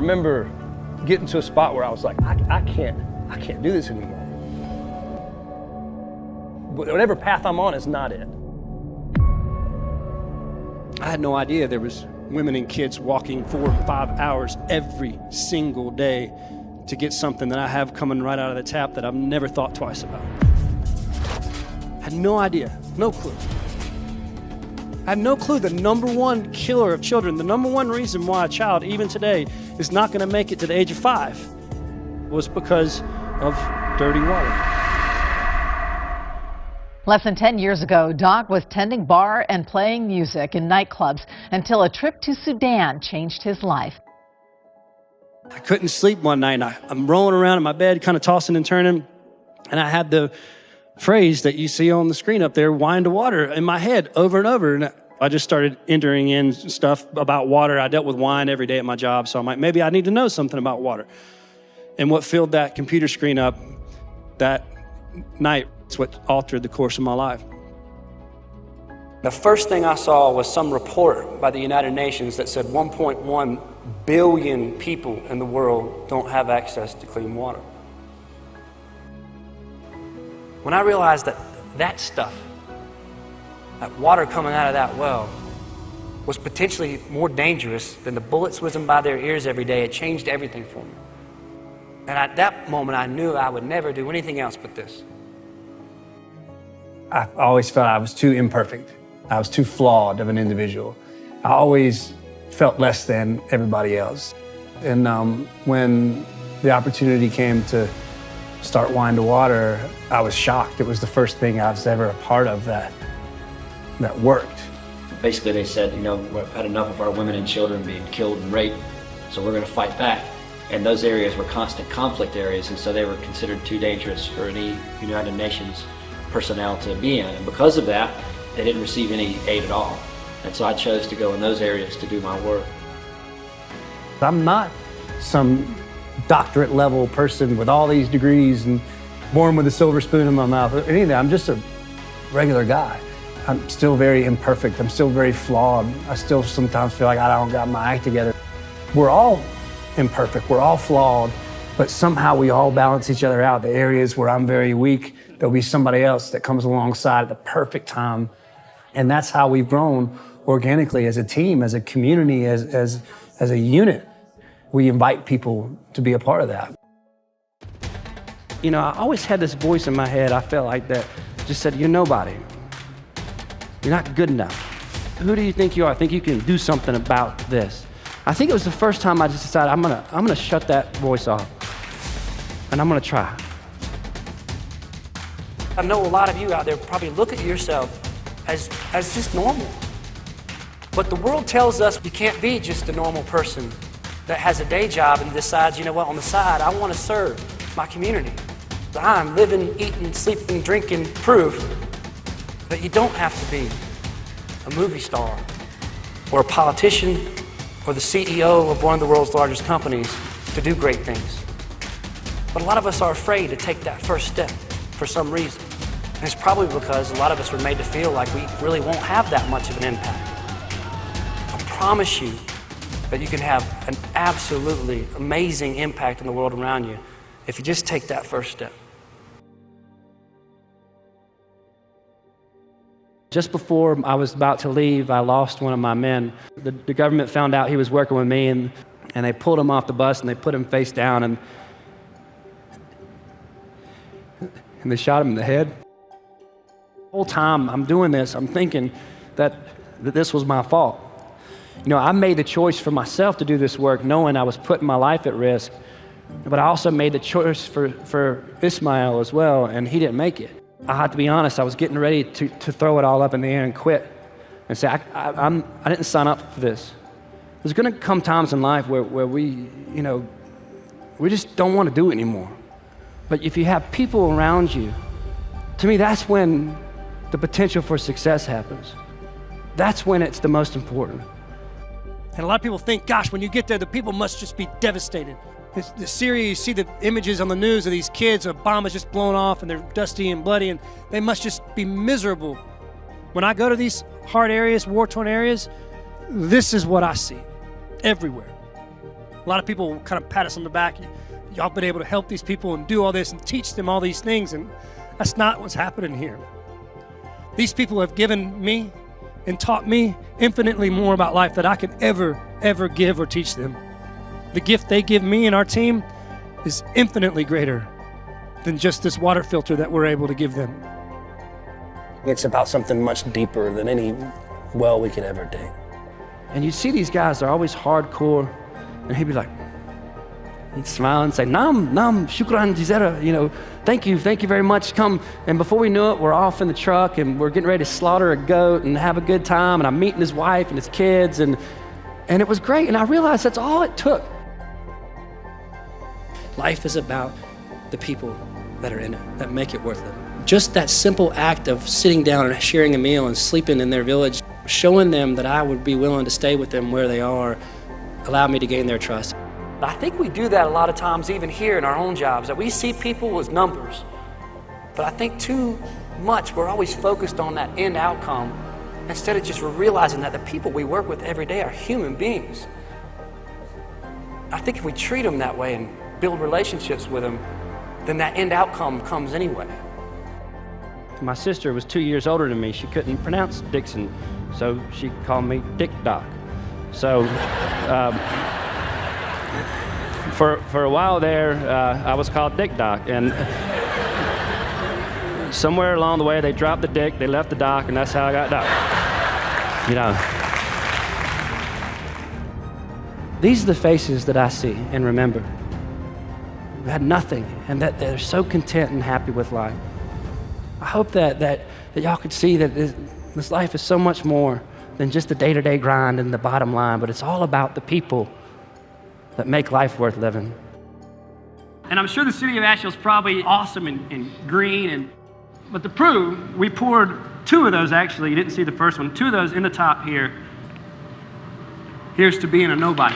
remember getting to a spot where I was like, I can't do this anymore. Whatever path I'm on is not it. I had no idea there was women and kids walking 4 or 5 hours every single day to get something that I have coming right out of the tap that I've never thought twice about. Had no idea, no clue. I had no clue the number one killer of children, the number one reason why a child, even today, is not going to make it to the age of 5 was because of dirty water. Less than 10 years ago, Doc was tending bar and playing music in nightclubs until a trip to Sudan changed his life. I couldn't sleep one night. I'm rolling around in my bed, kind of tossing and turning, and I had the phrase that you see on the screen up there, wine to water, in my head over and over. And I just started entering in stuff about water. I dealt with wine every day at my job, so I'm like, maybe I need to know something about water. And what filled that computer screen up that night is what altered the course of my life. The first thing I saw was some report by the United Nations that said 1.1 billion people in the world don't have access to clean water. When I realized that stuff, that water coming out of that well, was potentially more dangerous than the bullets whizzing by their ears every day, it changed everything for me. And at that moment, I knew I would never do anything else but this. I always felt I was too imperfect. I was too flawed of an individual. I always felt less than everybody else. And when the opportunity came to start Wine to Water, I was shocked. It was the first thing I was ever a part of that worked. Basically, they said, we've had enough of our women and children being killed and raped, so we're going to fight back. And those areas were constant conflict areas, and so they were considered too dangerous for any United Nations personnel to be in. And because of that, they didn't receive any aid at all. And so I chose to go in those areas to do my work. I'm not some doctorate level person with all these degrees and born with a silver spoon in my mouth or anything. I'm just a regular guy. I'm still very imperfect. I'm still very flawed. I still sometimes feel like I don't got my act together. We're all imperfect. We're all flawed, but somehow we all balance each other out. The areas where I'm very weak, there'll be somebody else that comes alongside at the perfect time. And that's how we've grown organically as a team, as a community, as a unit. We invite people to be a part of that. I always had this voice in my head, I felt like that just said, you're nobody. You're not good enough. Who do you think you are? I think you can do something about this. I think it was the first time I just decided I'm gonna shut that voice off, and I'm gonna try. I know a lot of you out there probably look at yourself as just normal. But the world tells us you can't be just a normal person that has a day job and decides, on the side, I want to serve my community. I'm living, eating, sleeping, drinking proof that you don't have to be a movie star or a politician or the CEO of one of the world's largest companies to do great things. But a lot of us are afraid to take that first step for some reason. And it's probably because a lot of us were made to feel like we really won't have that much of an impact. I promise you that you can have an absolutely amazing impact in the world around you if you just take that first step. Just before I was about to leave, I lost one of my men. The government found out he was working with me, and they pulled him off the bus and they put him face down and they shot him in the head. The whole time I'm doing this, I'm thinking that this was my fault. I made the choice for myself to do this work knowing I was putting my life at risk, but I also made the choice for Ismail as well, and he didn't make it. I have to be honest, I was getting ready to throw it all up in the air and quit and say, I didn't sign up for this. There's gonna come times in life where we just don't want to do it anymore. But if you have people around you, to me, that's when the potential for success happens. That's when it's the most important. And a lot of people think, gosh, when you get there, the people must just be devastated. The Syria, you see the images on the news of these kids, a bomb is just blown off and they're dusty and bloody, and they must just be miserable. When I go to these hard areas, war-torn areas, this is what I see everywhere. A lot of people kind of pat us on the back. Y'all been able to help these people and do all this and teach them all these things, and that's not what's happening here. These people have given me and taught me infinitely more about life than I could ever give or teach them. The gift they give me and our team is infinitely greater than just this water filter that we're able to give them. It's about something much deeper than any well we could ever dig. And you'd see these guys, they're always hardcore, and he'd be like, he'd smile and say, Nam, shukran jizera, thank you very much, come. And before we knew it, we're off in the truck and we're getting ready to slaughter a goat and have a good time, and I'm meeting his wife and his kids, and it was great, and I realized that's all it took. Life is about the people that are in it, that make it worth living. Just that simple act of sitting down and sharing a meal and sleeping in their village, showing them that I would be willing to stay with them where they are, allowed me to gain their trust. I think we do that a lot of times even here in our own jobs, that we see people as numbers. But I think too much we're always focused on that end outcome instead of just realizing that the people we work with every day are human beings. I think if we treat them that way and build relationships with them, then that end outcome comes anyway. My sister was 2 years older than me. She couldn't pronounce Dixon, so she called me Dick Doc. So for a while there, I was called Dick Doc, and somewhere along the way, they dropped the Dick, they left the Doc, and that's how I got Doc. These are the faces that I see and remember. Who had nothing, and that they're so content and happy with life. I hope that y'all could see that this life is so much more than just the day-to-day grind and the bottom line, but it's all about the people that make life worth living. And I'm sure the city of Asheville's probably awesome and green, but to prove, we poured 2 of those actually. You didn't see the first one. 2 of those in the top here. Here's to being a nobody.